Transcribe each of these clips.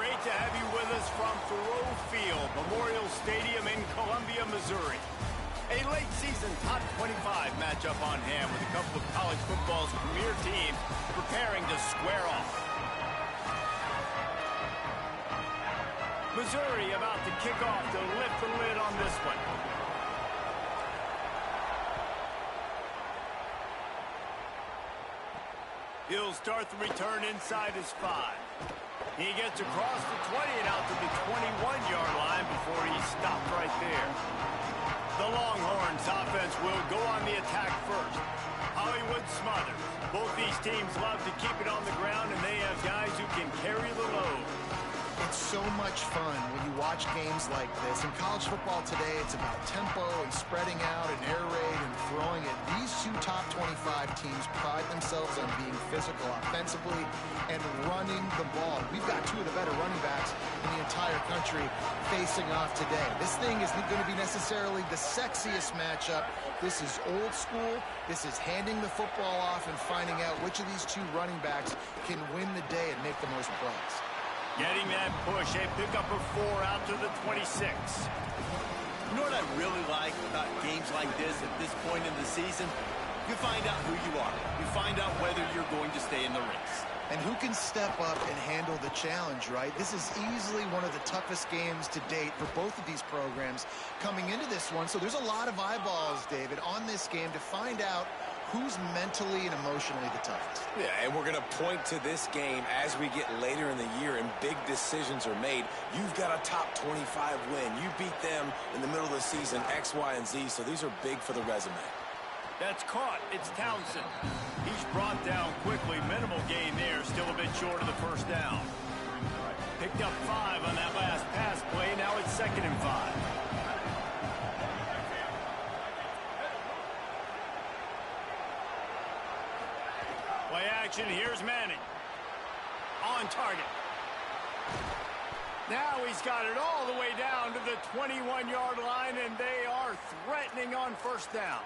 great to have you with us from Thoreau Field, Memorial Stadium in Columbia, Missouri. A late season top 25 matchup on hand with a couple of college football's premier teams preparing to square off. Missouri about to kick off to lift the lid on this one. He'll start the return inside his 5. He gets across the 20 and out to the 21-yard line before he's stopped right there. The Longhorns offense will go on the attack first. Hollywood smothers. Both these teams love to keep it on the ground, and they have guys who can carry the load. It's so much fun when you watch games like this. In college football today, it's about tempo and spreading out and air raid and throwing it. These two top 25 teams pride themselves on being physical offensively and running the ball. We've got two of the better running backs in the entire country facing off today. This thing isn't going to be necessarily the sexiest matchup. This is old school. This is handing the football off and finding out which of these two running backs can win the day and make the most plays. Getting that push, a pickup of 4 out to the 26. You know what I really like about games like this at this point in the season? You find out who you are. You find out whether you're going to stay in the race. And who can step up and handle the challenge, right? This is easily one of the toughest games to date for both of these programs coming into this one. So there's a lot of eyeballs, David, on this game to find out who's mentally and emotionally the toughest. Yeah, and we're going to point to this game as we get later in the year and big decisions are made. You've got a top 25 win. You beat them in the middle of the season, X, Y, and Z, so these are big for the resume. That's caught. It's Townsend. He's brought down quickly. Minimal gain there. Still a bit short of the first down. Picked up 5 on that last pass play. Now it's 2nd and 5. Play action. Here's Manning. On target. Now he's got it all the way down to the 21-yard line, and they are threatening on first down.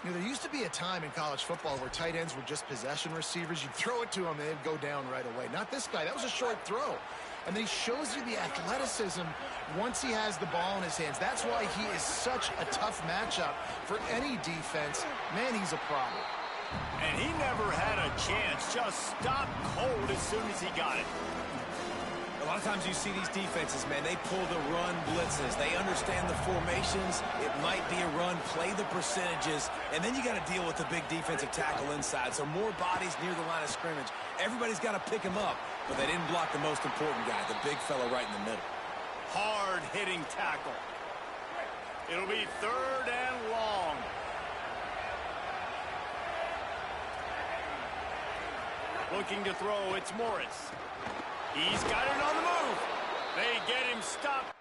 You know, there used to be a time in college football where tight ends were just possession receivers. You'd throw it to them, and they'd go down right away. Not this guy. That was a short throw. And then he shows you the athleticism once he has the ball in his hands. That's why he is such a tough matchup for any defense. Man, he's a problem. And he never had a chance. Just stopped cold as soon as he got it. A lot of times you see these defenses, man, they pull the run blitzes. They understand the formations. It might be a run, play the percentages, and then you got to deal with the big defensive tackle inside. So more bodies near the line of scrimmage. Everybody's got to pick him up, but they didn't block the most important guy, the big fella right in the middle. Hard-hitting tackle. It'll be 3rd and long. Looking to throw, it's Morris. He's got it on the move. They get him stopped.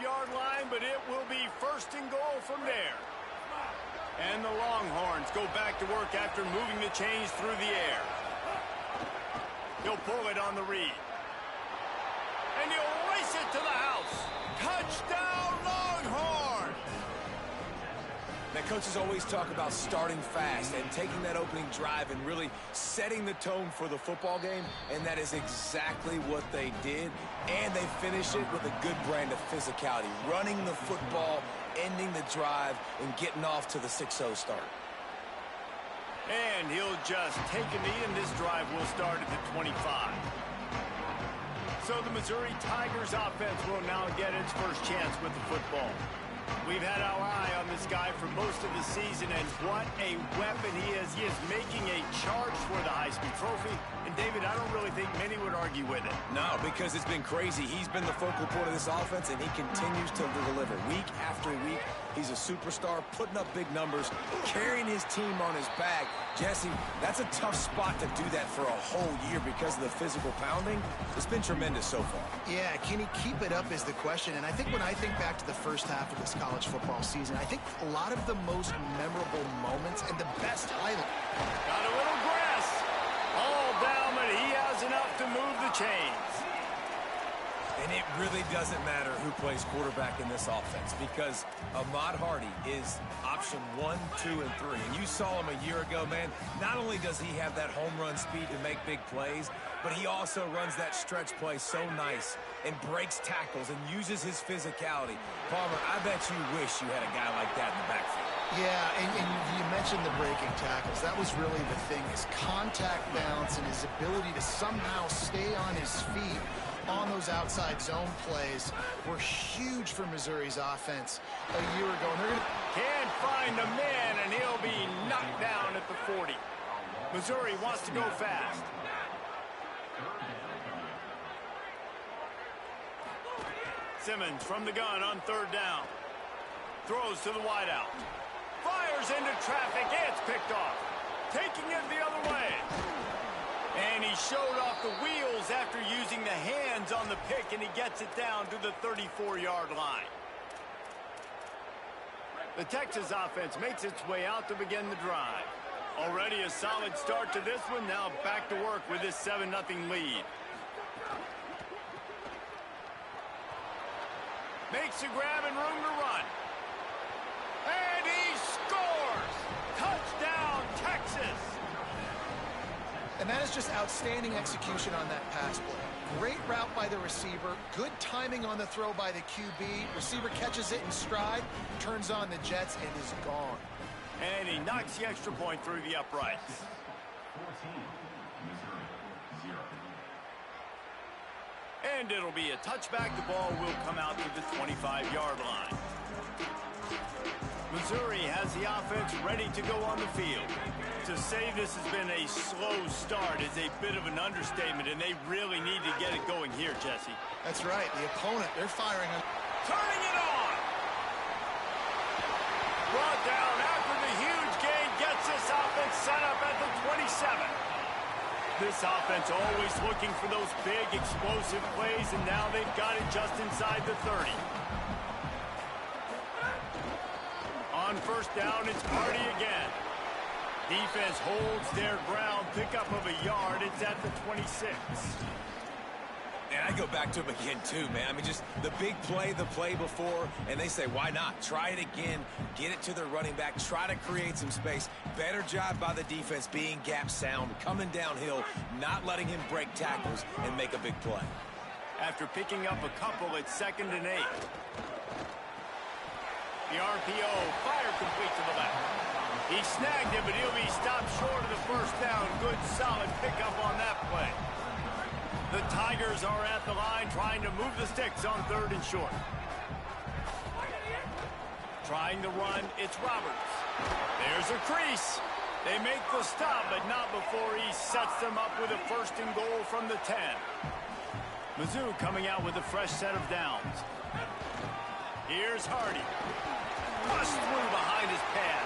Yard line, but it will be 1st and goal from there. And the Longhorns go back to work after moving the chains through the air. He'll pull it on the read. And he'll race it to the house. Touchdown, Longhorns! Now, coaches always talk about starting fast and taking that opening drive and really setting the tone for the football game, and that is exactly what they did, and they finished it with a good brand of physicality, running the football, ending the drive, and getting off to the 6-0 start. And he'll just take a knee, and this drive will start at the 25. So the Missouri Tigers offense will now get its first chance with the football. We've had our eye on this guy for most of the season, and what a weapon he is. He is making a charge for the Heisman Trophy. And, David, I don't really think many would argue with it. No, because it's been crazy. He's been the focal point of this offense, and he continues to deliver week after week. He's a superstar, putting up big numbers, carrying his team on his back. Jesse, that's a tough spot to do that for a whole year because of the physical pounding. It's been tremendous so far. Yeah, can he keep it up is the question. And I think when I think back to the first half of this college football season. I think a lot of the most memorable moments and the best highlight. Got a little grass. All down, but he has enough to move the chains. And it really doesn't matter who plays quarterback in this offense because Ahmad Hardy is option 1, 2, and 3. And you saw him a year ago, man. Not only does he have that home run speed to make big plays, but he also runs that stretch play so nice and breaks tackles and uses his physicality. Palmer, I bet you wish you had a guy like that in the backfield. Yeah, and you mentioned the breaking tackles. That was really the thing. His contact balance and his ability to somehow stay on his feet on those outside zone plays were huge for Missouri's offense a year ago. And they're gonna... Can't find the man, and he'll be knocked down at the 40. Missouri wants to go fast. Simmons from the gun on 3rd down. Throws to the wideout. Fires into traffic. It's picked off. Taking it the other way. And he showed off the wheels after using the hands on the pick, and he gets it down to the 34-yard line. The Texas offense makes its way out to begin the drive. Already a solid start to this one. Now back to work with this 7-0 lead. Makes a grab and room to run. And he scores! Touchdown, Texas! And that is just outstanding execution on that pass play. Great route by the receiver, good timing on the throw by the QB. Receiver catches it in stride, turns on the jets, and is gone. And he knocks the extra point through the uprights. And it'll be a touchback. The ball will come out to the 25-yard line. Missouri has the offense ready to go on the field. To say this has been a slow start is a bit of an understatement, and they really need to get it going here, Jesse. That's right. The opponent, they're firing on. Turning it on! Brought down after the huge gain gets this offense set up at the 27. This offense always looking for those big, explosive plays, and now they've got it just inside the 30. On 1st down, it's Hardy again. Defense holds their ground, pickup of a yard. It's at the 26. And I go back to him again, too, man. I mean, just the big play, the play before, and they say, why not? Try it again, get it to the running back, try to create some space. Better job by the defense being gap sound, coming downhill, not letting him break tackles and make a big play. After picking up a couple, it's 2nd and 8. The RPO, fire complete to the left. He snagged it, but he'll be stopped short of the 1st down. Good, solid pickup on that play. The Tigers are at the line trying to move the sticks on 3rd and short. Trying to run, it's Roberts. There's a crease. They make the stop, but not before he sets them up with a 1st and goal from the 10. Mizzou coming out with a fresh set of downs. Here's Hardy. Bust through behind his pad.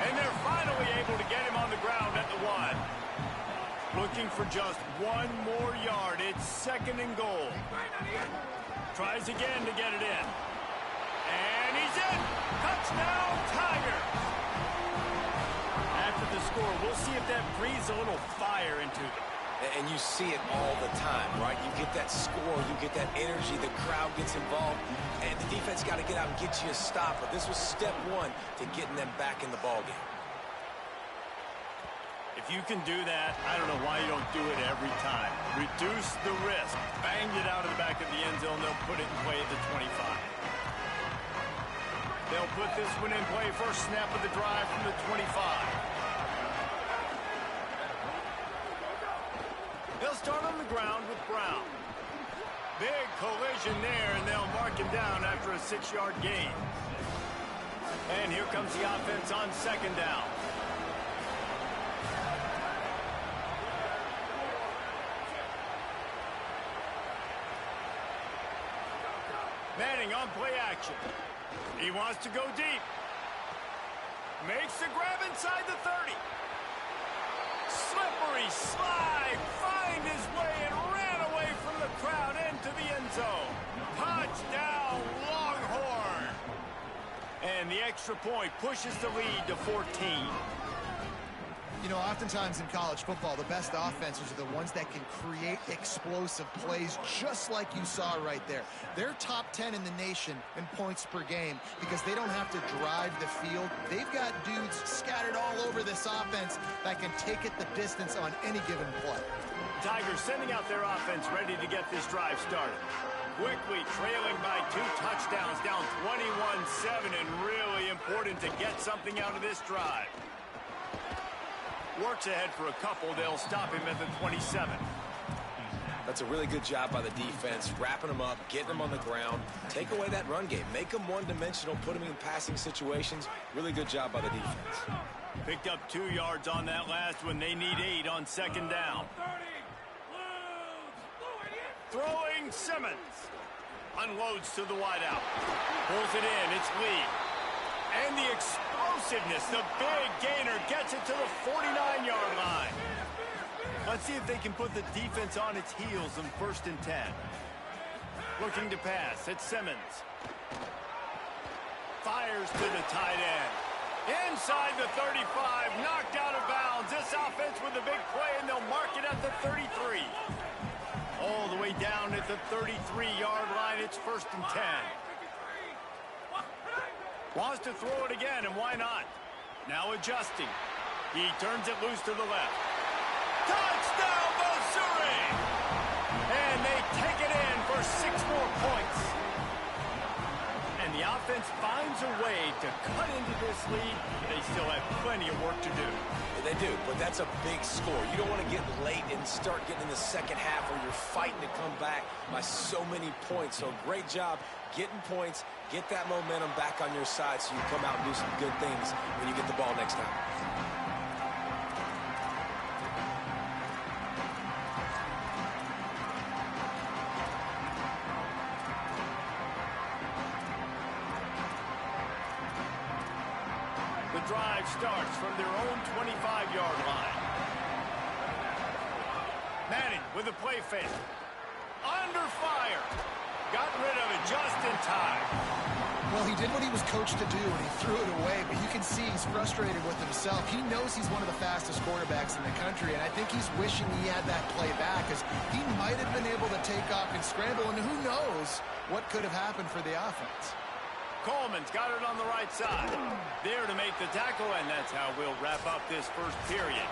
And they're finally able to get him on the ground at the 1. Looking for just 1 more yard. It's 2nd and goal. Tries again to get it in. And he's in. Touchdown, Tigers. After the score, we'll see if that breathes a little fire into them. And you see it all the time, right? You get that score, you get that energy, the crowd gets involved, and the defense got to get out and get you a stop. But this was step 1 to getting them back in the ballgame. If you can do that, I don't know why you don't do it every time. Reduce the risk. Banged it out of the back of the end zone. They'll put it in play at the 25. They'll put this one in play. First snap of the drive from the 25. They'll start on the ground with Brown. Big collision there, and they'll mark him down after a 6-yard gain. And here comes the offense on 2nd down. Manning on play action. He wants to go deep. Makes the grab inside the 30. Slippery slide, find his way and ran away from the crowd into the end zone. Touchdown, Longhorn. And the extra point pushes the lead to 14. You know, oftentimes in college football, the best offenses are the ones that can create explosive plays, just like you saw right there. They're top 10 in the nation in points per game because they don't have to drive the field. They've got dudes scattered all over this offense that can take it the distance on any given play. Tigers sending out their offense ready to get this drive started. Quickly trailing by 2 touchdowns, down 21-7, and really important to get something out of this drive. Works ahead for a couple. They'll stop him at the 27. That's a really good job by the defense, wrapping them up, getting them on the ground, take away that run game, make them one-dimensional, put them in passing situations. Really good job by the defense. Picked up 2 yards on that last one. They need 8 on second down. Throwing Simmons. Unloads to the wideout. Pulls it in. It's Lee. And the explosiveness, the big gainer, gets it to the 49-yard line. Let's see if they can put the defense on its heels on 1st and 10. Looking to pass. It's Simmons. Fires to the tight end. Inside the 35, knocked out of bounds. This offense with a big play, and they'll mark it at the 33. All the way down at the 33-yard line. It's 1st and 10. Wants to throw it again, and why not? Now adjusting. He turns it loose to the left. Touchdown, Missouri! And they take it in for 6 more points. And the offense finds a way to cut into this lead. They still have plenty of work to do. They do, but that's a big score. You don't want to get late and start getting in the second half where you're fighting to come back by so many points. So great job getting points, get that momentum back on your side so you come out and do some good things when you get the ball next time. The drive starts from their own 25-yard line. Manning with a play fake. Under fire. Got rid of it just in time. Well, he did what he was coached to do, and he threw it away, but you can see he's frustrated with himself. He knows he's one of the fastest quarterbacks in the country, and I think he's wishing he had that play back, because he might have been able to take off and scramble, and who knows what could have happened for the offense. Coleman's got it on the right side. There to make the tackle, and that's how we'll wrap up this first period.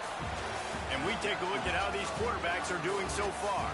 And we take a look at how these quarterbacks are doing so far.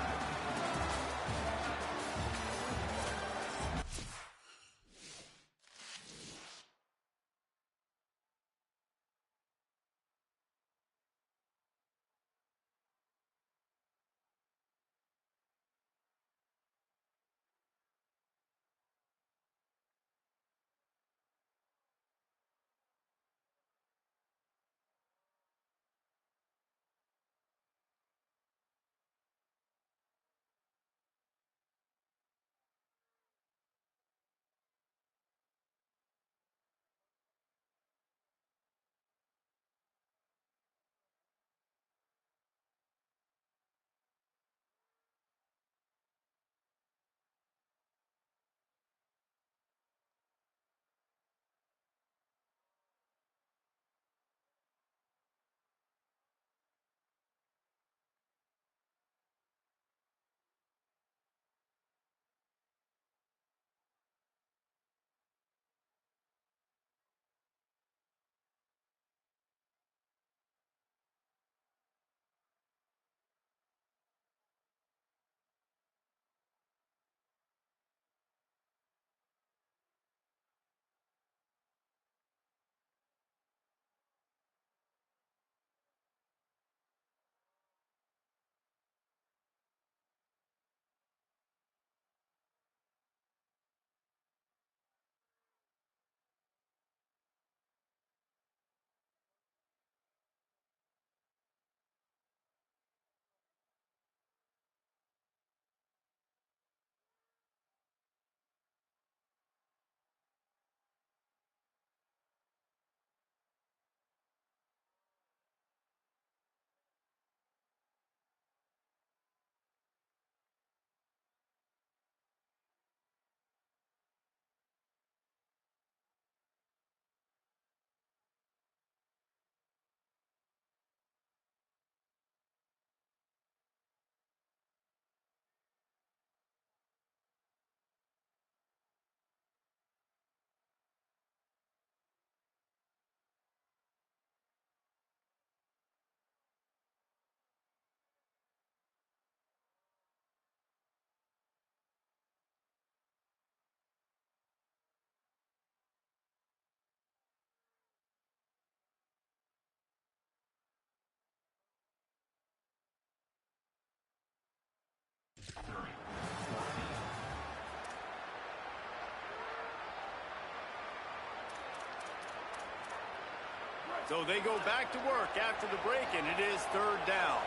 So they go back to work after the break, and it is third down.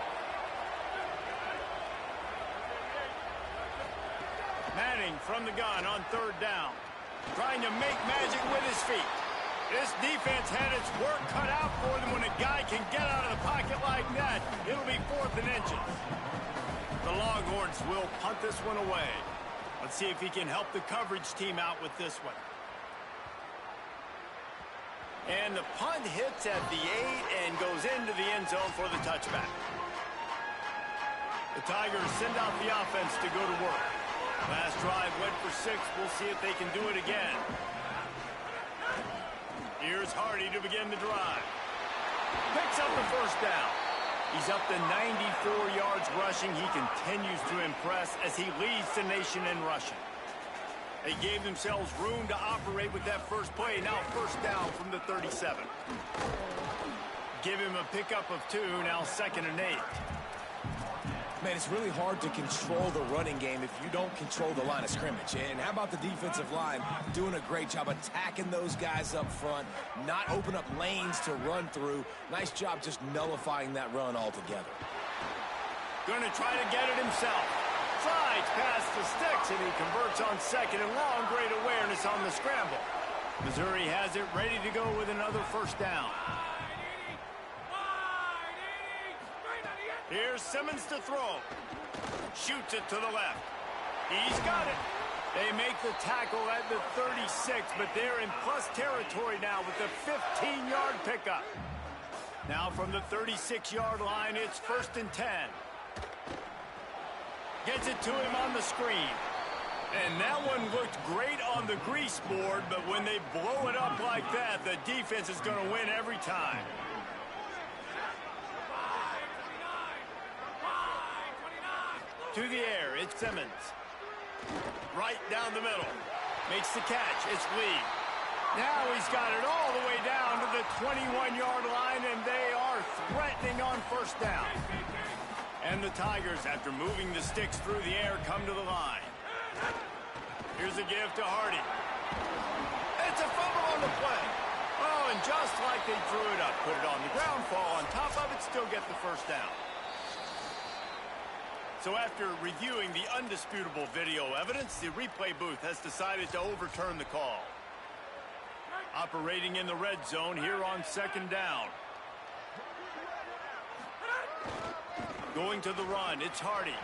Manning from the gun on third down. Trying to make magic with his feet. This defense had its work cut out for them. When a guy can get out of the pocket like that, it'll be 4th and inches. The Longhorns will punt this one away. Let's see if he can help the coverage team out with this one. And the punt hits at the 8 and goes into the end zone for the touchback. The Tigers send out the offense to go to work. Last drive went for 6. We'll see if they can do it again. Here's Hardy to begin the drive. Picks up the first down. He's up to 94 yards rushing. He continues to impress as he leads the nation in rushing. They gave themselves room to operate with that first play. Now first down from the 37. Give him a pickup of 2. Now 2nd and 8. Man, it's really hard to control the running game if you don't control the line of scrimmage. And how about the defensive line doing a great job attacking those guys up front, not open up lanes to run through. Nice job just nullifying that run altogether. Going to try to get it himself. Slides past the sticks, and he converts on 2nd and long. Great awareness on the scramble. Missouri has it ready to go with another first down. Here's Simmons to throw. Shoots it to the left. He's got it. They make the tackle at the 36, but they're in plus territory now with the 15-yard pickup. Now from the 36-yard line, it's 1st and 10. Gets it to him on the screen. And that one looked great on the grease board, but when they blow it up like that, the defense is going to win every time. To the air, it's Simmons. Right down the middle. Makes the catch, it's Lee. Now he's got it all the way down to the 21-yard line, and they are threatening on first down. And the Tigers, after moving the sticks through the air, come to the line. Here's a give to Hardy. It's a fumble on the play. Oh, and just like they drew it up, put it on the ground, fall on top of it, still get the first down. So after reviewing the undisputable video evidence, the replay booth has decided to overturn the call. Operating in the red zone here on 2nd down. Going to the run, it's Hardy.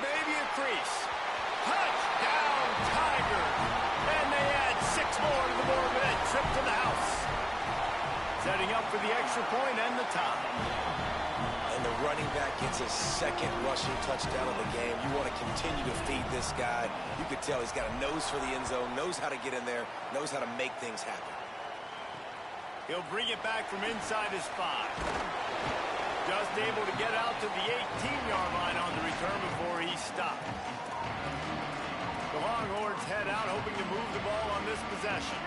Maybe a crease. Touchdown, Tigers! And they add 6 more to the board with that trip to the house. Setting up for the extra point and the tie. And the running back gets his 2nd rushing touchdown of the game. You want to continue to feed this guy. You could tell he's got a nose for the end zone, knows how to get in there, knows how to make things happen. He'll bring it back from inside his 5. Just able to get out to the 18-yard line on the return before he stopped. The Longhorns head out hoping to move the ball on this possession.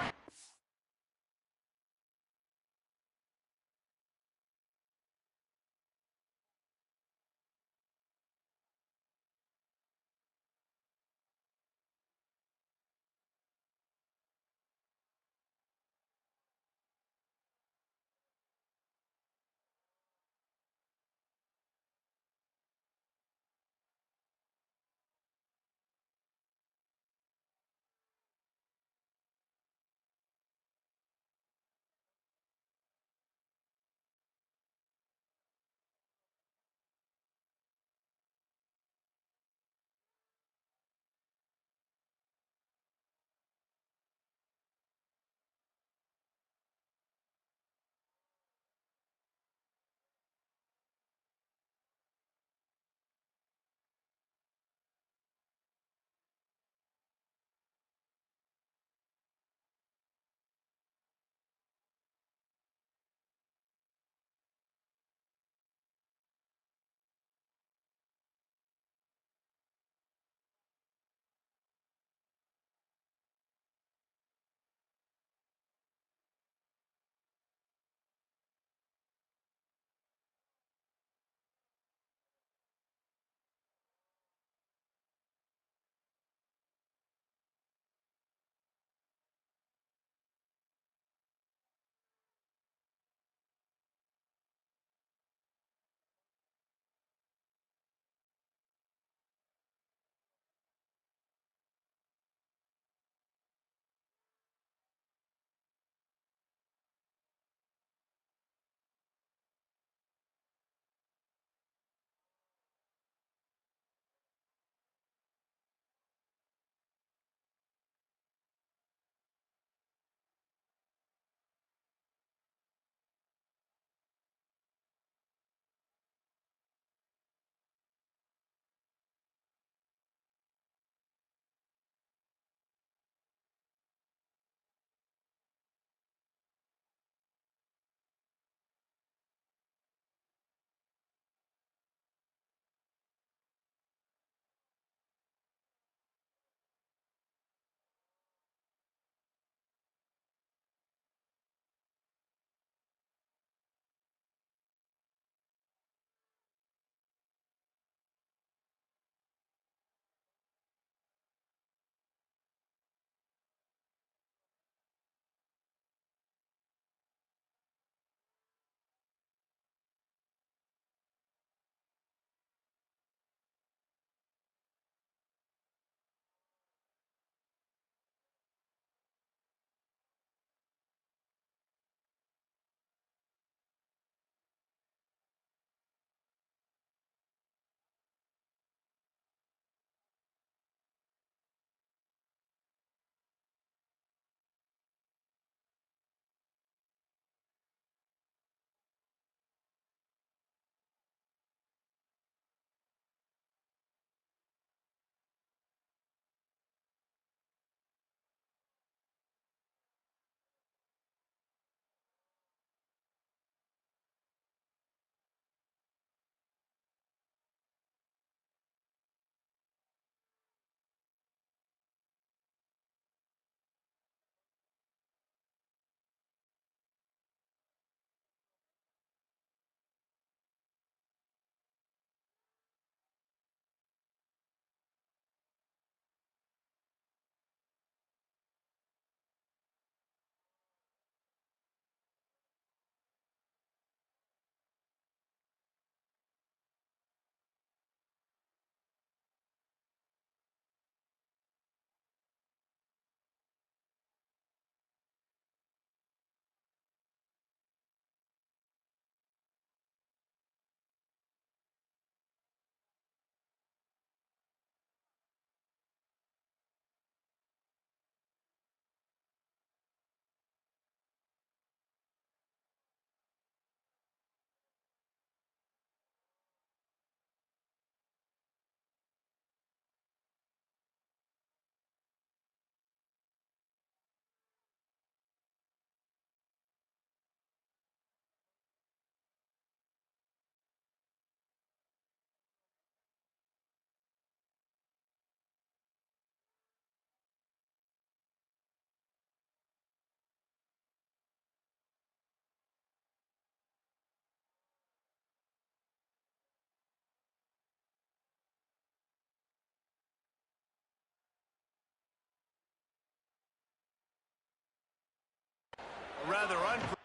rather unpredictable.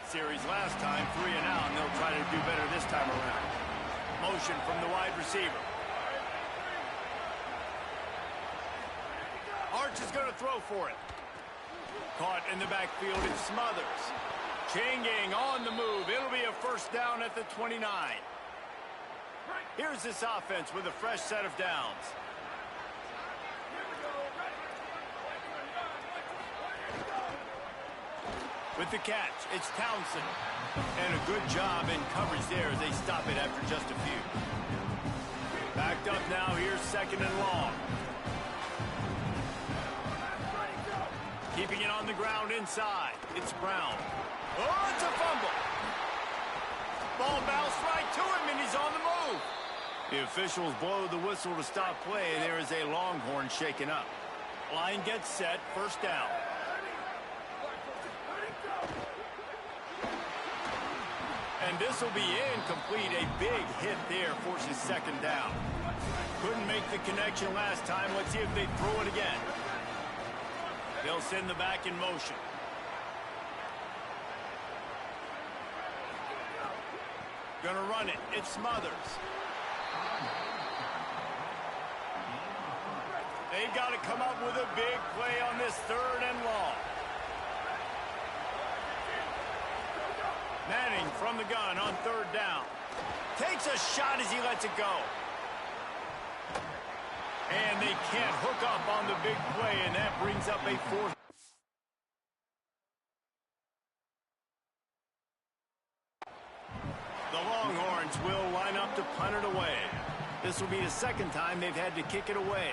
series last time, 3 and out, and they'll try to do better this time around. Motion from the wide receiver. Arch is going to throw for it. Caught in the backfield, it's Smothers. Chain gang on the move. It'll be a first down at the 29. Here's this offense with a fresh set of downs. With the catch, it's Townsend. And a good job in coverage there as they stop it after just a few. Backed up now, here's second and long. Keeping it on the ground inside. It's Brown. Oh, it's a fumble. Ball bounced right to him, and he's on the move. The officials blow the whistle to stop play. There is a Longhorn shaken up. Line gets set, first down. And this will be incomplete. A big hit there forces second down. Couldn't make the connection last time. Let's see if they throw it again. They'll send the back in motion. Gonna run it. It's Smothers. They've got to come up with a big play on this third and long. Manning from the gun on third down. Takes a shot as he lets it go. And they can't hook up on the big play, and that brings up a fourth. The Longhorns will line up to punt it away. This will be the second time they've had to kick it away.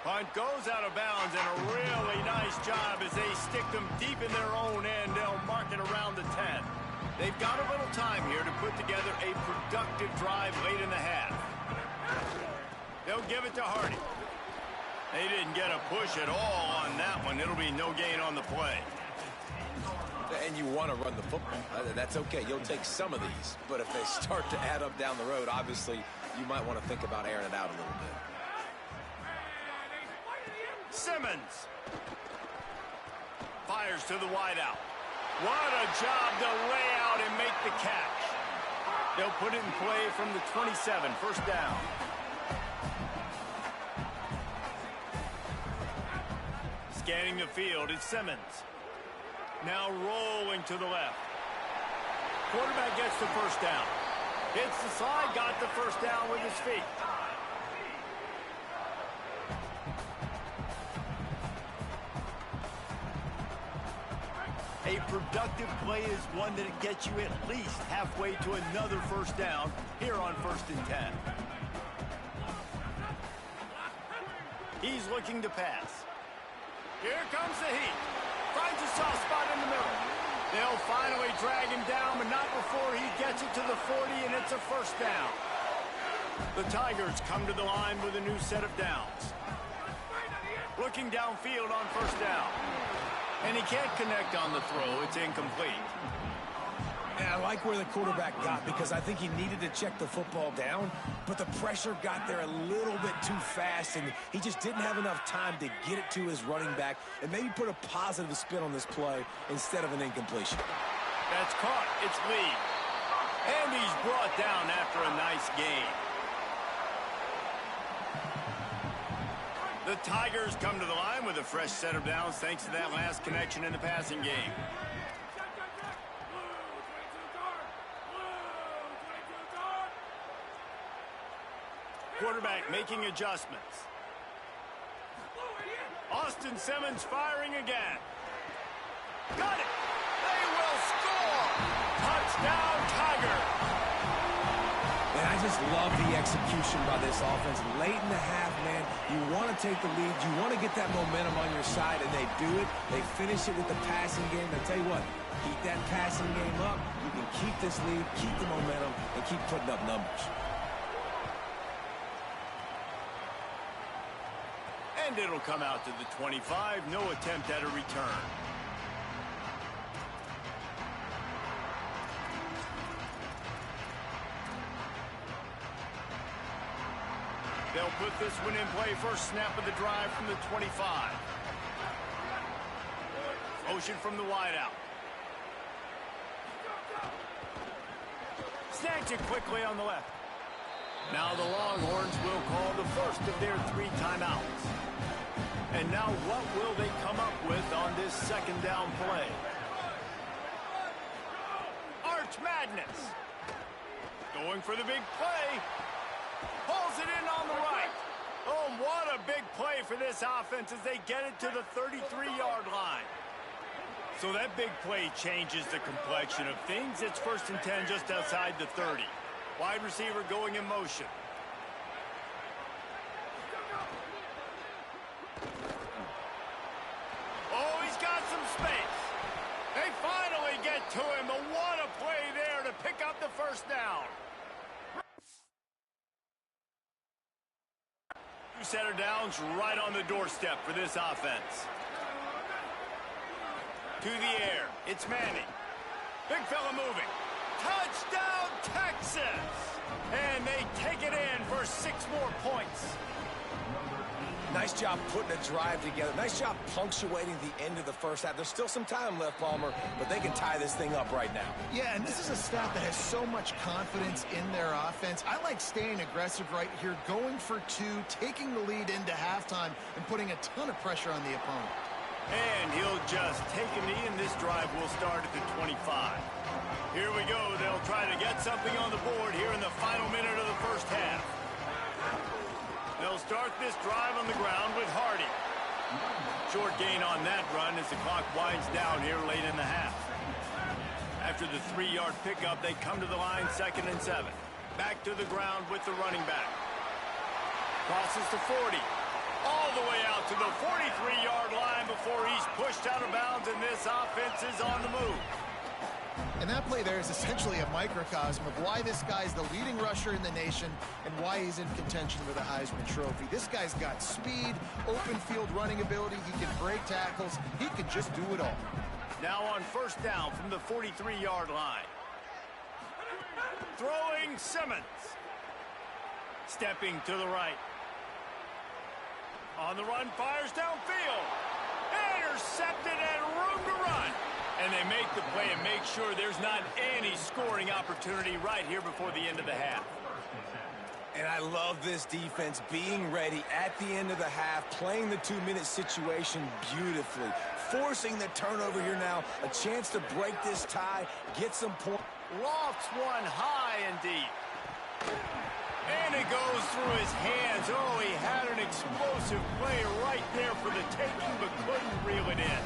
Punt goes out of bounds, and a really nice job as they stick them deep in their own end. They'll mark it around the 10. They've got a little time here to put together a productive drive late in the half. They'll give it to Hardy. They didn't get a push at all on that one. It'll be no gain on the play. And you want to run the football. That's okay. You'll take some of these. But if they start to add up down the road, obviously, you might want to think about airing it out a little bit. Simmons fires to the wideout. What a job to lay out and make the catch. They'll put it in play from the 27, first down. Scanning the field, it's Simmons. Now rolling to the left. Quarterback gets the first down. Hits the slide, got the first down with his feet. A productive play is one that gets you at least halfway to another first down here on 1st and 10. He's looking to pass. Here comes the heat. Finds a soft spot in the middle. They'll finally drag him down, but not before he gets it to the 40, and it's a first down. The Tigers come to the line with a new set of downs. Looking downfield on first down. And he can't connect on the throw. It's incomplete. And I like where the quarterback got because I think he needed to check the football down, but the pressure got there a little bit too fast, and he just didn't have enough time to get it to his running back and maybe put a positive spin on this play instead of an incompletion. That's caught. It's Lee. And he's brought down after a nice gain. The Tigers come to the line with a fresh set of downs thanks to that last connection in the passing game. Quarterback making adjustments. Austin Simmons firing again. Got it! They will score! Touchdown, Tigers! And I just love the execution by this offense. Late in the half, man, you want to take the lead. You want to get that momentum on your side, and they do it. They finish it with the passing game. I tell you what, keep that passing game up. You can keep this lead, keep the momentum, and keep putting up numbers. And it'll come out to the 25. No attempt at a return. They'll put this one in play. First snap of the drive from the 25. Motion from the wideout. Snatch it quickly on the left. Now the Longhorns will call the first of their 3 timeouts. And now what will they come up with on this second down play? Arch Madness. Going for the big play. Pulls it in on the right. Oh, what a big play for this offense as they get it to the 33-yard line. So that big play changes the complexion of things. It's 1st and 10 just outside the 30. Wide receiver going in motion. Oh, he's got some space. They finally get to him, but what a play there to pick up the first down. Two-setter downs right on the doorstep for this offense. To the air, it's Manning. Big fella moving. Touchdown, Texas! And they take it in for 6 more points. Nice job putting a drive together. Nice job punctuating the end of the first half. There's still some time left, Palmer, but they can tie this thing up right now. Yeah, and this is a staff that has so much confidence in their offense. I like staying aggressive right here, going for 2, taking the lead into halftime, and putting a ton of pressure on the opponent. And he'll just take a knee, and this drive will start at the 25. Here we go. They'll try to get something on the board here in the final minute of the first half. They'll start this drive on the ground with Hardy. Short gain on that run as the clock winds down here late in the half. After the 3-yard pickup, they come to the line 2nd and 7. Back to the ground with the running back. Crosses to 40. All the way out to the 43-yard line before he's pushed out of bounds, and this offense is on the move. And that play there is essentially a microcosm of why this guy's the leading rusher in the nation and why he's in contention for the Heisman Trophy. This guy's got speed, open field running ability. He can break tackles. He can just do it all. Now on 1st down from the 43-yard line. Throwing Simmons. Stepping to the right. On the run, fires downfield. Intercepted and room to run. And they make the play and make sure there's not any scoring opportunity right here before the end of the half. And I love this defense being ready at the end of the half, playing the 2-minute situation beautifully, forcing the turnover here now, a chance to break this tie, get some points. Lofts one high and deep. And it goes through his hands. Oh, he had an explosive play right there for the taking, but couldn't reel it in.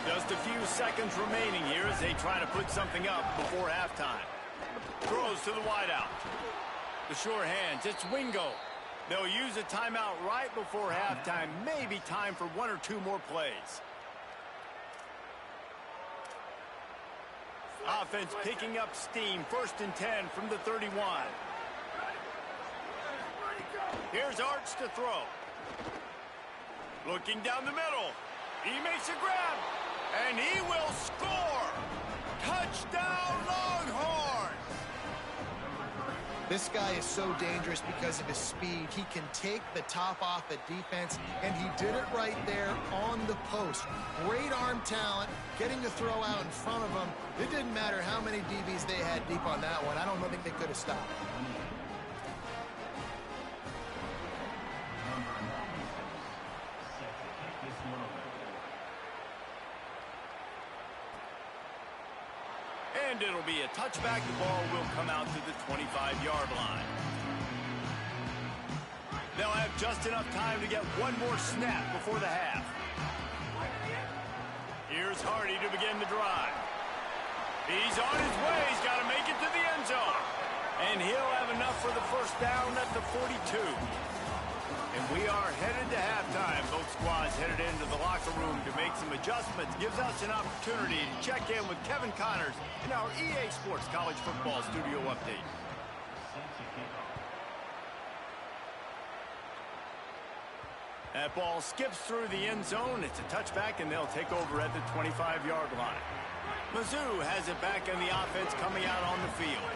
Just a few seconds remaining here as they try to put something up before halftime. Throws to the wideout. The sure hands, it's Wingo. They'll use a timeout right before halftime. Maybe time for 1 or 2 more plays. Offense picking up steam. 1st and 10 from the 31. Here's Arch to throw. Looking down the middle. He makes a grab. And he will score. Touchdown, Longhorns. This guy is so dangerous because of his speed. He can take the top off the defense, and he did it right there on the post. Great arm talent, getting the throw out in front of him. It didn't matter how many DBs they had deep on that one. I don't think they could have stopped. And it'll be a touchback. The ball will come out to the 25-yard line. They'll have just enough time to get 1 more snap before the half. Here's Hardy to begin the drive. He's on his way. He's got to make it to the end zone. And he'll have enough for the first down at the 42. And we are headed to halftime. Both squads headed into the locker room to make some adjustments. Gives us an opportunity to check in with Kevin Connors in our EA Sports College Football Studio Update. That ball skips through the end zone. It's a touchback, and they'll take over at the 25-yard line. Mizzou has it back in the offense coming out on the field.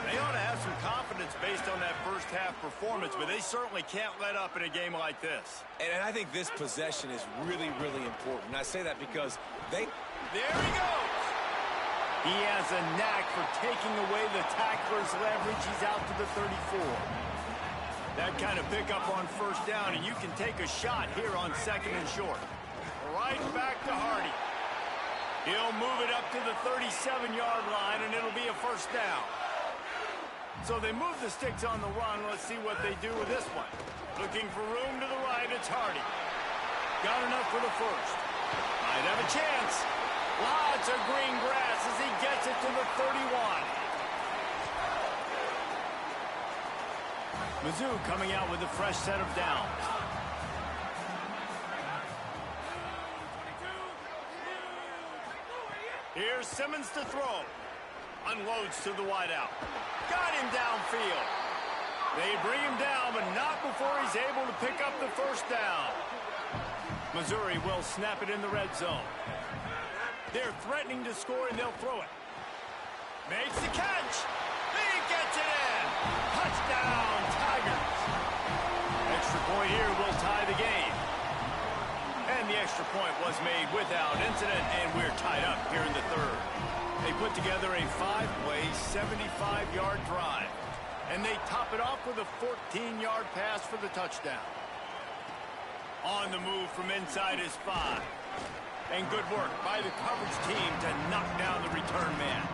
They ought to have some confidence based on that first half performance, but they certainly can't let up in a game like this. And I think this possession is really, really important. And I say that because There he goes. He has a knack for taking away the tackler's leverage. He's out to the 34. That kind of pickup on first down, and you can take a shot here on 2nd and short. Right back to Hardy. He'll move it up to the 37-yard line, and it'll be a first down. So they move the sticks on the run. Let's see what they do with this one. Looking for room to the right, it's Hardy. Got enough for the first. Might have a chance. Lots of green grass as he gets it to the 31. Mizzou coming out with a fresh set of downs. Here's Simmons to throw. Unloads to the wideout. Got him downfield. They bring him down, but not before he's able to pick up the first down. Missouri will snap it in the red zone. They're threatening to score, and they'll throw it. Makes the catch. He gets it in. Touchdown, Tigers. Extra point here will tie the game. And the extra point was made without incident, and we're tied up here in the third. They put together a 5-play, 75-yard drive. And they top it off with a 14-yard pass for the touchdown. On the move from inside is 5. And good work by the coverage team to knock down the return man.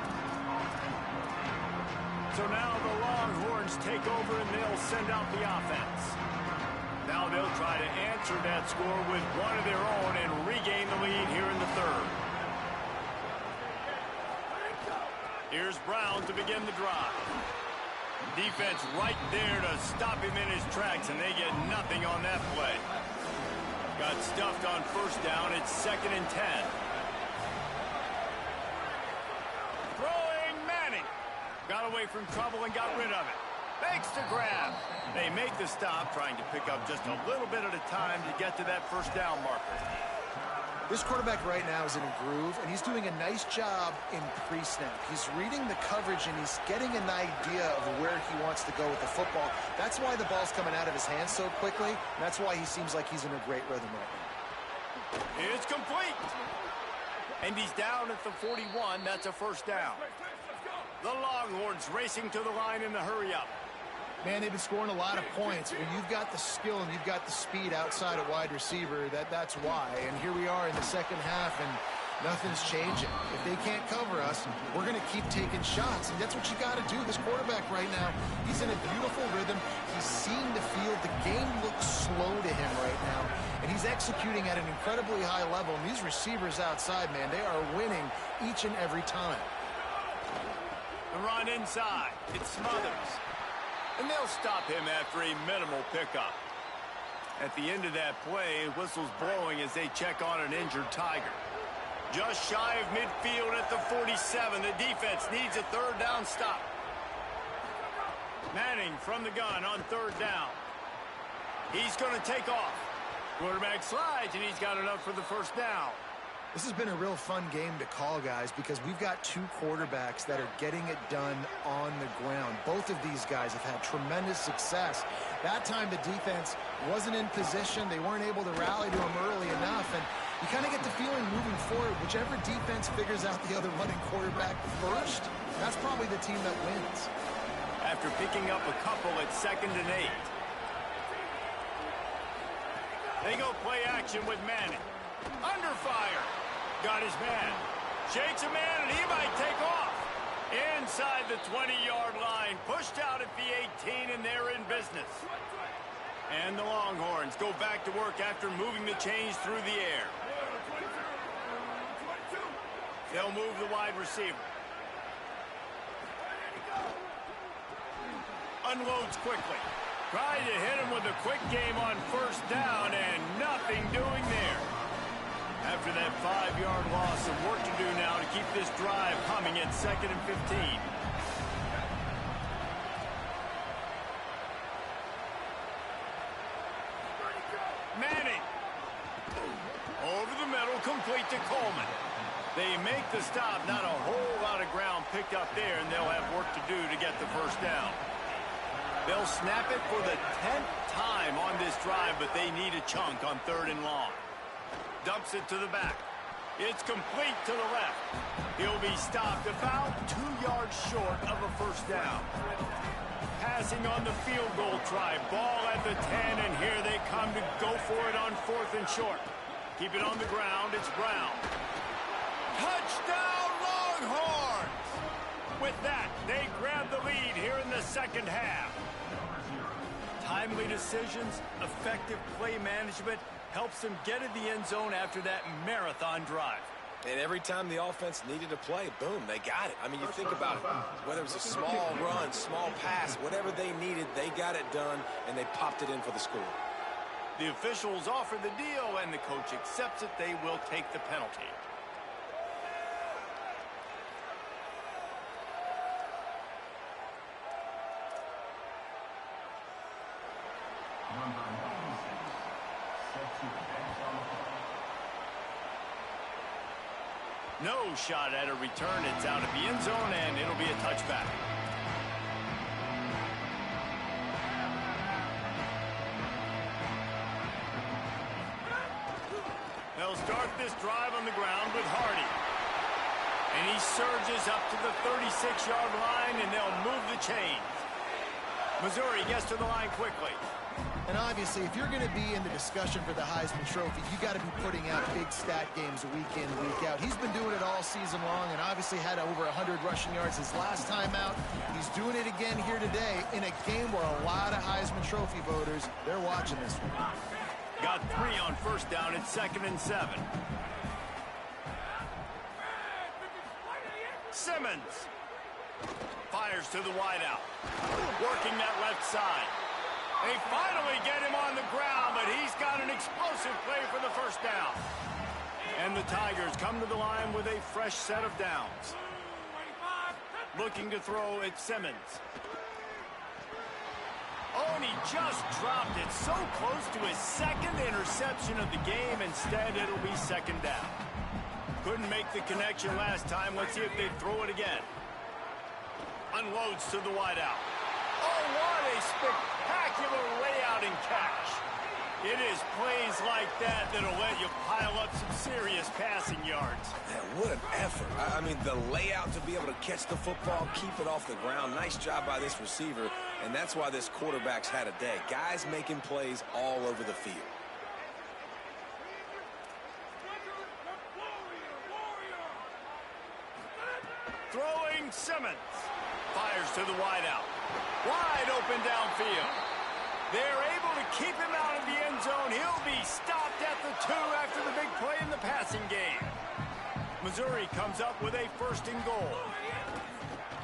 So now the Longhorns take over and they'll send out the offense. Now they'll try to answer that score with one of their own and regain the lead here in the third. Here's Brown to begin the drive. Defense right there to stop him in his tracks, and they get nothing on that play. Got stuffed on first down. It's 2nd and 10. Throwing Manning. Got away from trouble and got rid of it. Makes the grab. They make the stop, trying to pick up just a little bit at a time to get to that first down marker. This quarterback right now is in a groove, and he's doing a nice job in pre-snap. He's reading the coverage, and he's getting an idea of where he wants to go with the football. That's why the ball's coming out of his hands so quickly, and that's why he seems like he's in a great rhythm right now. It's complete. And he's down at the 41. That's a first down. The Longhorns racing to the line in the hurry-up. Man, they've been scoring a lot of points. When you've got the skill and you've got the speed outside of wide receiver, that's why. And here we are in the second half, and nothing's changing. If they can't cover us, we're going to keep taking shots, and that's what you got to do. This quarterback right now, he's in a beautiful rhythm. He's seeing the field. The game looks slow to him right now, and he's executing at an incredibly high level. And these receivers outside, man, they are winning each and every time. The run inside. It Smothers. And they'll stop him after a minimal pickup. At the end of that play, whistles blowing as they check on an injured Tiger. Just shy of midfield at the 47. The defense needs a third down stop. Manning from the gun on third down. He's going to take off. Quarterback slides, and he's got enough for the first down. This has been a real fun game to call, guys, because we've got two quarterbacks that are getting it done on the ground. Both of these guys have had tremendous success. That time the defense wasn't in position. They weren't able to rally to him early enough, and you kind of get the feeling moving forward, whichever defense figures out the other running quarterback first, that's probably the team that wins. After picking up a couple at 2nd and 8. They go play action with Manning. Under fire. Got his man. Shakes a man, and he might take off. Inside the 20-yard line. Pushed out at the 18, and they're in business. And the Longhorns go back to work after moving the chains through the air. They'll move the wide receiver. Unloads quickly. Tried to hit him with a quick game on first down, and nothing doing there. After that 5-yard loss, some work to do now to keep this drive humming at 2nd and 15. Manning. Over the middle, complete to Coleman. They make the stop, not a whole lot of ground picked up there, and they'll have work to do to get the first down. They'll snap it for the 10th time on this drive, but they need a chunk on 3rd and long. Dumps it to the back. It's complete to the left. He'll be stopped about 2 yards short of a first down. Passing on the field goal try. Ball at the 10, and here they come to go for it on 4th and short. Keep it on the ground. It's Brown. Touchdown, Longhorns! With that, they grab the lead here in the second half. Timely decisions, effective play management helps them get in the end zone after that marathon drive. And every time the offense needed a play, boom, they got it. I mean, you think about it. Whether it was a small run, small pass, whatever they needed, they got it done, and they popped it in for the score. The officials offer the deal, and the coach accepts it. They will take the penalty. No shot at a return. It's out of the end zone, and it'll be a touchback. They'll start this drive on the ground with Hardy. And he surges up to the 36-yard line, and they'll move the chains. Missouri gets to the line quickly. And obviously, if you're going to be in the discussion for the Heisman Trophy, you got to be putting out big stat games week in, week out. He's been doing it all season long and obviously had over 100 rushing yards his last time out. He's doing it again here today in a game where a lot of Heisman Trophy voters, they're watching this one. Got 3 on first down. It's 2nd and 7. Simmons fires to the wideout, working that left side. They finally get him on the ground, but he's got an explosive play for the first down. And the Tigers come to the line with a fresh set of downs. Looking to throw at Simmons. Oh, and he just dropped it so close to his 2nd interception of the game. Instead, it'll be 2nd down. Couldn't make the connection last time. Let's see if they throw it again. Unloads to the wideout. Oh, what a spectacular layout and catch. It is plays like that that'll let you pile up some serious passing yards. Man, what an effort. I mean, the layout to be able to catch the football, keep it off the ground. Nice job by this receiver, and that's why this quarterback's had a day. Guys making plays all over the field. Throwing Simmons. Fires to the wideout. Wide open downfield. They're able to keep him out of the end zone. He'll be stopped at the 2 after the big play in the passing game. Missouri comes up with a 1st and goal.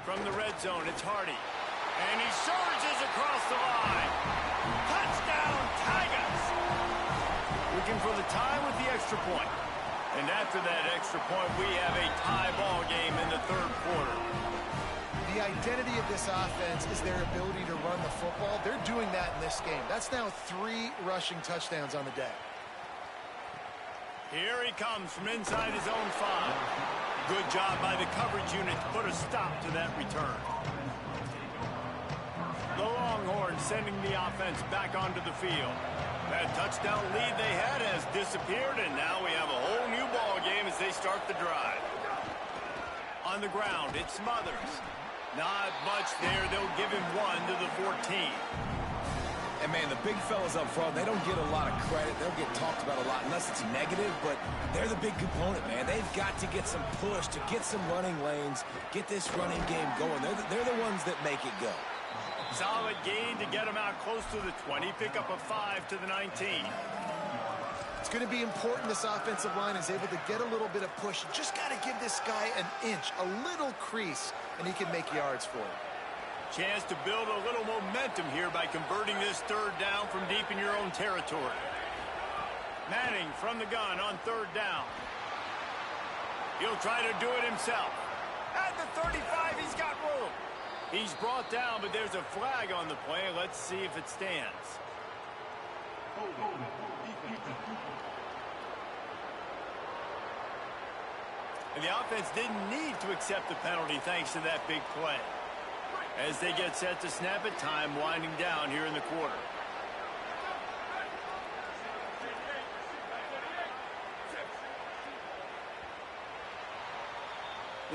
From the red zone, it's Hardy. And he surges across the line. Touchdown, Tigers! Looking for the tie with the extra point. And after that extra point, we have a tie ball game in the 3rd quarter. The identity of this offense is their ability to run the football. They're doing that in this game. That's now 3 rushing touchdowns on the day. Here he comes from inside his own 5. Good job by the coverage unit to put a stop to that return. The Longhorns sending the offense back onto the field. That touchdown lead they had has disappeared, and now we have a whole new ball game as they start the drive. On the ground, it's Smothers. Not much there. They'll give him 1 to the 14. And, man, the big fellas up front, they don't get a lot of credit. They'll get talked about a lot unless it's negative, but they're the big component, man. They've got to get some push, to get some running lanes, get this running game going. They're the ones that make it go. Solid gain to get him out close to the 20. Pick up a 5 to the 19. It's going to be important this offensive line is able to get a little bit of push. You just got to give this guy an inch, a little crease, and he can make yards for it. Chance to build a little momentum here by converting this 3rd down from deep in your own territory. Manning from the gun on 3rd down. He'll try to do it himself. At the 35, he's got room. He's brought down, but there's a flag on the play. Let's see if it stands. And the offense didn't need to accept the penalty thanks to that big play. As they get set to snap it, time winding down here in the quarter.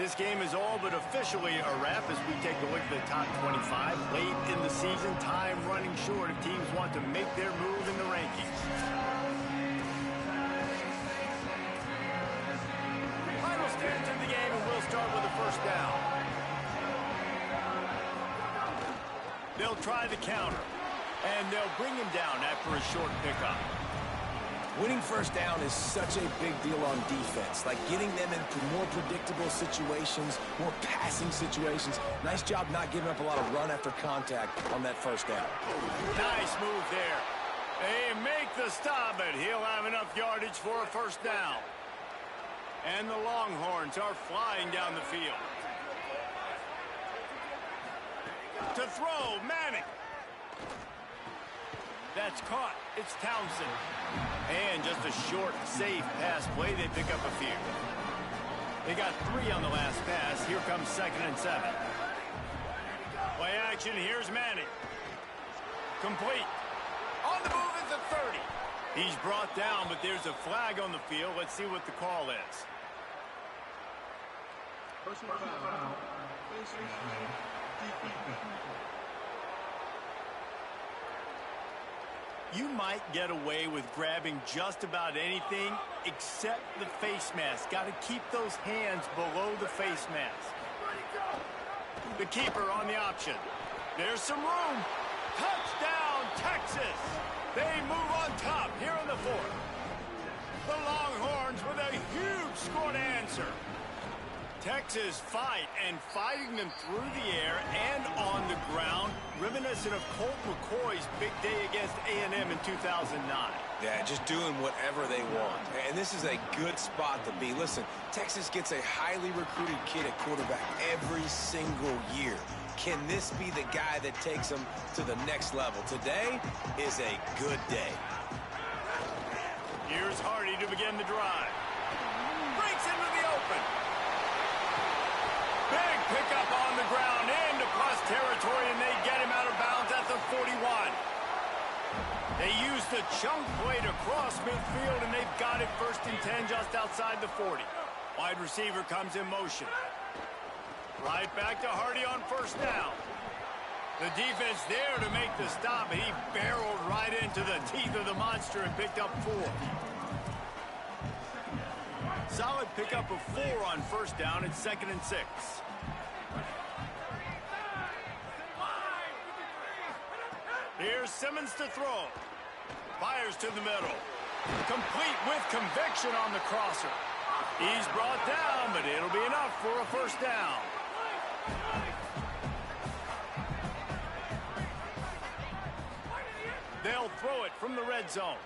This game is all but officially a wrap as we take a look at the top 25. Late in the season, time running short if teams want to make their move in the rankings. Final stance in the game, and we'll start with a first down. They'll try the counter, and they'll bring him down after a short pickup. Winning first down is such a big deal on defense, like getting them into more predictable situations, more passing situations. Nice job not giving up a lot of run after contact on that first down. Nice move there. They make the stop, but he'll have enough yardage for a first down. And the Longhorns are flying down the field. To throw, Manning. That's caught. It's Townsend. And just a short, safe pass play. They pick up a few. They got 3 on the last pass. Here comes 2nd and 7. Play action. Here's Manning. Complete. On the move is the 30. He's brought down, but there's a flag on the field. Let's see what the call is. Personal foul. You might get away with grabbing just about anything except the face mask. Got to keep those hands below the face mask. The keeper on the option. There's some room. Touchdown, Texas. They move on top here in the 4th. The Longhorns with a huge score to answer. Texas fight, and fighting them through the air and on the ground, reminiscent of Colt McCoy's big day against A&M in 2009. Yeah, just doing whatever they want. And this is a good spot to be. Listen, Texas gets a highly recruited kid at quarterback every single year. Can this be the guy that takes them to the next level? Today is a good day. Here's Hardy to begin the drive. Breaks into the open. Big pickup on the ground into plus territory, and they get him out of bounds at the 41. They use the chunk play to cross midfield, and they've got it 1st and 10 just outside the 40. Wide receiver comes in motion. Right back to Hardy on first down. The defense there to make the stop, and he barreled right into the teeth of the monster and picked up 4. Solid pickup of 4 on first down. It's 2nd and 6. Here's Simmons to throw. Fires to the middle. Complete with conviction on the crosser. He's brought down, but it'll be enough for a first down. They'll throw it from the red zone.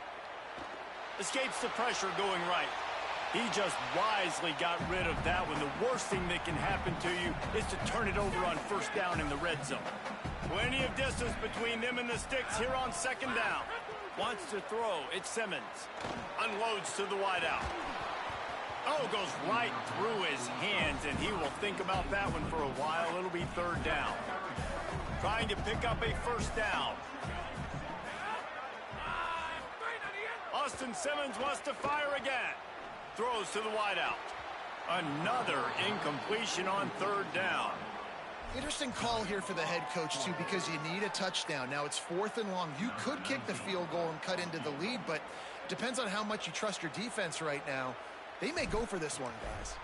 Escapes the pressure going right. He just wisely got rid of that one. The worst thing that can happen to you is to turn it over on first down in the red zone. Plenty of distance between them and the sticks here on 2nd down. Wants to throw. It's Simmons. Unloads to the wideout. Oh, goes right through his hands, and he will think about that one for a while. It'll be 3rd down. Trying to pick up a first down. Austin Simmons wants to fire again. Throws to the wideout. Another incompletion on 3rd down. Interesting call here for the head coach, too, because you need a touchdown. Now it's 4th and long. You could kick the field goal and cut into the lead, but depends on how much you trust your defense right now. They may go for this one, guys.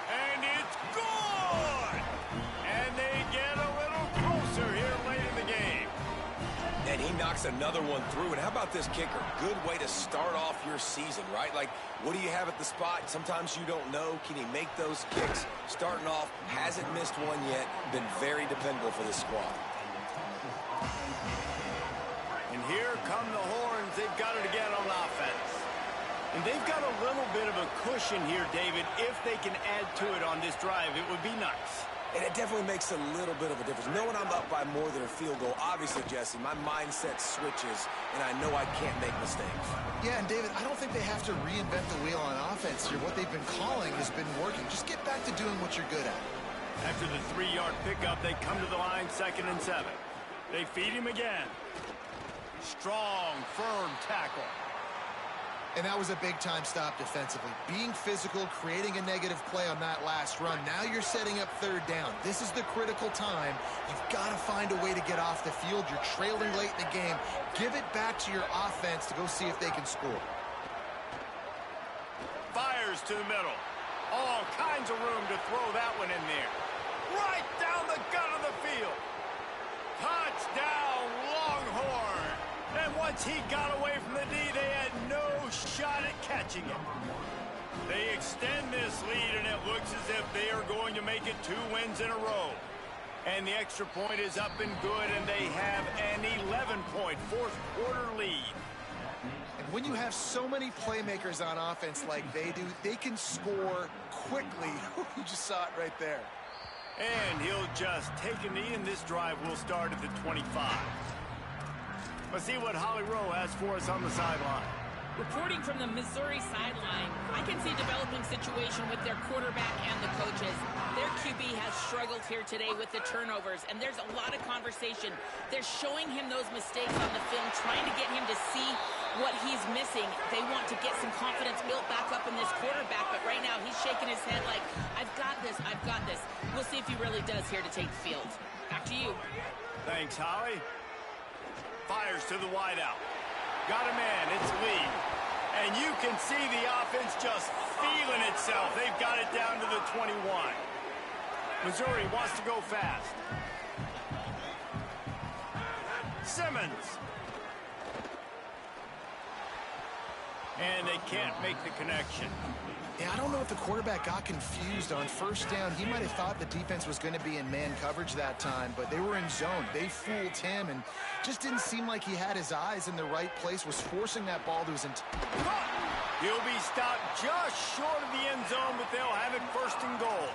And it's good! And they get a little closer here late in the game. And he knocks another one through. And how about this kicker? Good way to start off your season, right? Like, what do you have at the spot? Sometimes you don't know. Can he make those kicks? Starting off, hasn't missed one yet. Been very dependable for this squad. And here come the Horns. They've got it again on offense. And they've got a little bit of a cushion here, David. If they can add to it on this drive, it would be nice. And it definitely makes a little bit of a difference. Knowing I'm up by more than a field goal, obviously, Jesse, my mindset switches, and I know I can't make mistakes. Yeah, and David, I don't think they have to reinvent the wheel on offense here. What they've been calling has been working. Just get back to doing what you're good at. After the 3-yard pickup, they come to the line, 2nd and 7. They feed him again. Strong, firm tackle. And that was a big-time stop defensively. Being physical, creating a negative play on that last run. Now you're setting up third down. This is the critical time. You've got to find a way to get off the field. You're trailing late in the game. Give it back to your offense to go see if they can score. Fires to the middle. All kinds of room to throw that one in there. Right down the gut of the field. Touchdown, Longhorn. And once he got away from the D, they had no shot at catching it. They extend this lead, and it looks as if they are going to make it 2 wins in a row. And the extra point is up and good, and they have an 11-point fourth-quarter lead. And when you have so many playmakers on offense like they do, they can score quickly. You just saw it right there. And he'll just take a knee, and this drive will start at the 25. Let's see what Holly Rowe has for us on the sideline. Reporting from the Missouri sideline, I can see a developing situation with their quarterback and the coaches. Their QB has struggled here today with the turnovers, and there's a lot of conversation. They're showing him those mistakes on the film, trying to get him to see what he's missing. They want to get some confidence built back up in this quarterback, but right now he's shaking his head like, I've got this, I've got this. We'll see if he really does here to take the field. Back to you. Thanks, Holly. Fires to the wideout. Got a man, it's Lee. And you can see the offense just feeling itself. They've got it down to the 21. Missouri wants to go fast. Simmons. And they can't make the connection. Yeah, I don't know if the quarterback got confused on first down. He might have thought the defense was going to be in man coverage that time, but they were in zone. They fooled him and just didn't seem like he had his eyes in the right place, was forcing that ball to his He'll be stopped just short of the end zone, but they'll have it first and goal.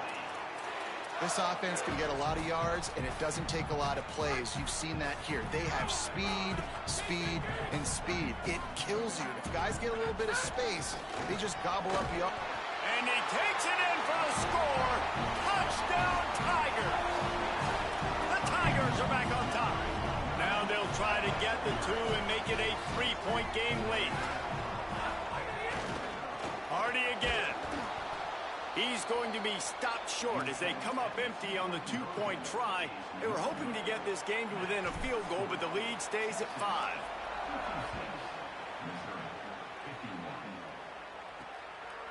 This offense can get a lot of yards, and it doesn't take a lot of plays. You've seen that here. They have speed, speed, and speed. It kills you. If guys get a little bit of space, they just gobble up the... And he takes it in for the score. Touchdown, Tigers. The Tigers are back on top. Now they'll try to get the 2 and make it a 3-point game late. Hardy again. He's going to be stopped short as they come up empty on the 2-point try. They were hoping to get this game to within a field goal, but the lead stays at 5.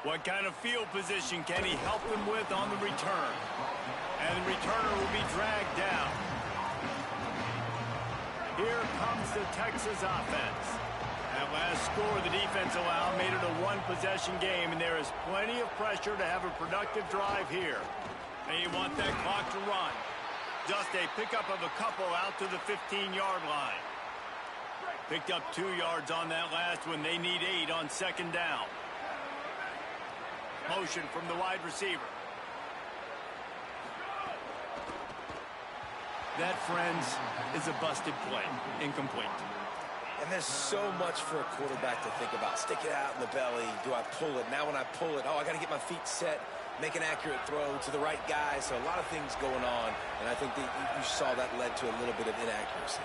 What kind of field position can he help them with on the return? And the returner will be dragged down. Here comes the Texas offense. That last score the defense allowed made it a 1-possession game, and there is plenty of pressure to have a productive drive here. And you want that clock to run. Just a pickup of a couple out to the 15-yard line. Picked up 2 yards on that last one. They need 8 on second down. Motion from the wide receiver. That, friends, is a busted play. Incomplete. And there's so much for a quarterback to think about. Stick it out in the belly. Do I pull it? Now when I pull it, I got to get my feet set, make an accurate throw to the right guy. So a lot of things going on, and I think that you saw that led to a little bit of inaccuracy.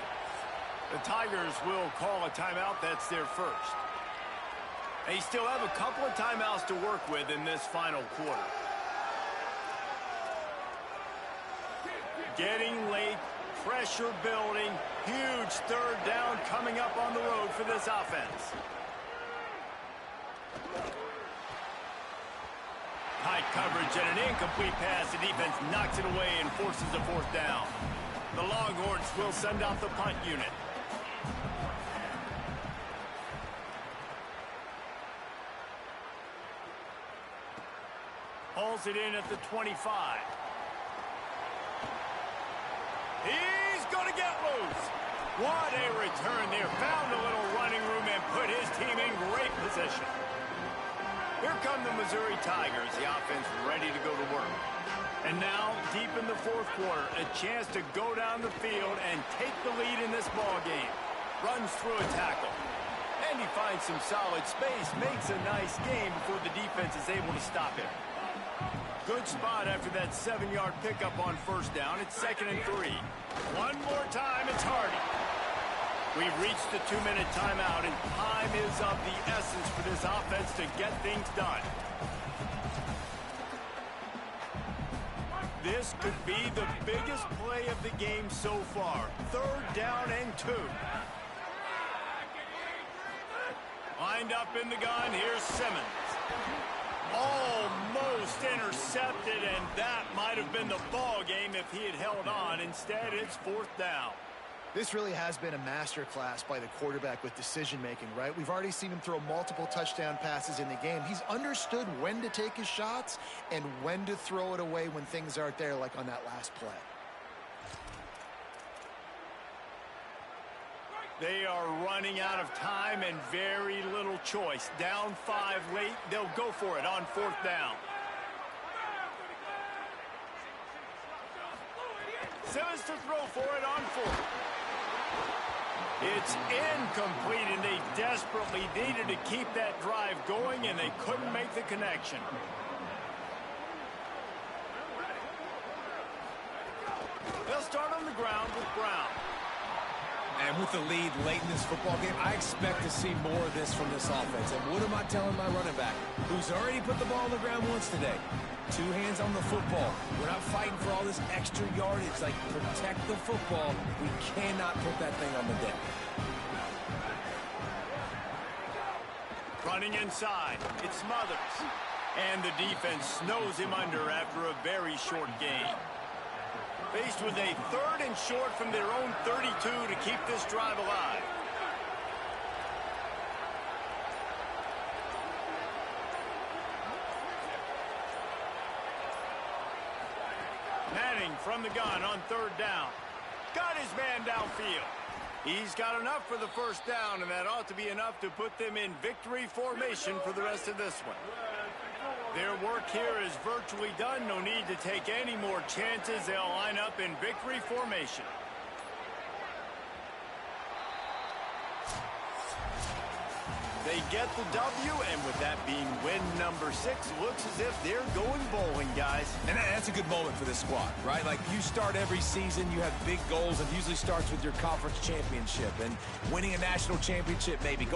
The Tigers will call a timeout. That's their first. They still have a couple of timeouts to work with in this final quarter. Getting late, pressure building, huge third down coming up on the road for this offense. High coverage and an incomplete pass. The defense knocks it away and forces a 4th down. The Longhorns will send out the punt unit. Hauls it in at the 25. He's going to get loose. What a return there. Found a little running room and put his team in great position. Here come the Missouri Tigers. The offense ready to go to work. And now, deep in the 4th quarter, a chance to go down the field and take the lead in this ball game. Runs through a tackle. And he finds some solid space. Makes a nice game before the defense is able to stop him. Good spot after that 7-yard pickup on first down. It's 2nd and 3. One more time, it's Hardy. We've reached the 2-minute timeout, and time is of the essence for this offense to get things done. This could be the biggest play of the game so far. 3rd down and 2. Lined up in the gun, here's Simmons. Almost intercepted, and that might have been the ball game if he had held on. Instead, it's 4th down. This really has been a masterclass by the quarterback with decision-making, right? We've already seen him throw multiple touchdown passes in the game. He's understood when to take his shots and when to throw it away when things aren't there, like on that last play. They are running out of time and very little choice. Down 5 late, they'll go for it on 4th down. Simmons to throw for it on 4th. It's incomplete, and they desperately needed to keep that drive going, and they couldn't make the connection. They'll start on the ground with Brown. And with the lead late in this football game, I expect to see more of this from this offense. And what am I telling my running back, who's already put the ball on the ground once today? 2 hands on the football. We're not fighting for all this extra yardage. Like, protect the football. We cannot put that thing on the deck. Running inside, it's Smothers. And the defense snows him under after a very short game. Faced with a 3rd and short from their own 32 to keep this drive alive. Manning from the gun on 3rd down. Got his man downfield. He's got enough for the 1st down, and that ought to be enough to put them in victory formation for the rest of this one. Their work here is virtually done. No need to take any more chances. They'll line up in victory formation. They get the W, and with that being win number 6, looks as if they're going bowling, guys. And that's a good moment for this squad, right? Like, you start every season, you have big goals. It usually starts with your conference championship and winning a national championship, maybe.